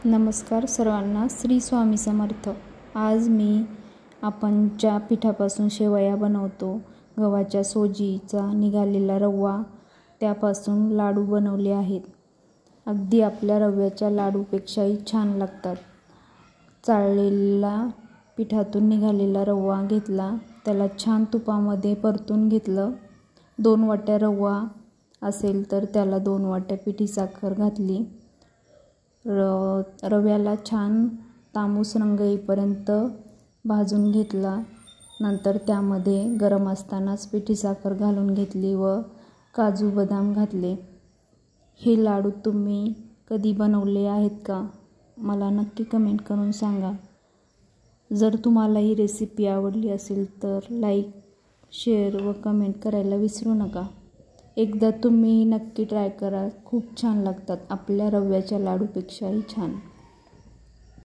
नमस्कार सर्वांना, श्री स्वामी समर्थ। आज मी आपण ज्या पिठापासून शेवया बनवतो, गव्हाच्या सोजीचा निघालेला रवा, त्यापासून लाडू बनवले आहेत। अगदी आपल्या रव्याच्या लाडूपेक्षाही छान लागतात। चाळलेला पिठातून निघालेला रवा घेतला, त्याला छान तुपामध्ये परतून घेतलं। 2 वाट्या रवा असेल तर त्याला 2 वाट्या पिठी साखर घातली। रव्याला छान तांबूस रंग येईपर्यंत भाजून घेतला। नंतर त्यामध्ये गरम असतानाच पिठी साखर घालून घेतली व काजू बदाम घातले। हे लाडू तुम्ही कधी बनवले आहेत का? मला नक्की कमेंट करून सांगा। जर तुम्हाला ही रेसिपी आवडली असेल तर लाईक, शेअर व कमेंट करायला विसरू नका। एकदा तुम्ही नक्की ट्राय करा, खूप छान लागतात, आपल्या रव्याच्या लाडूपेक्षाही छान।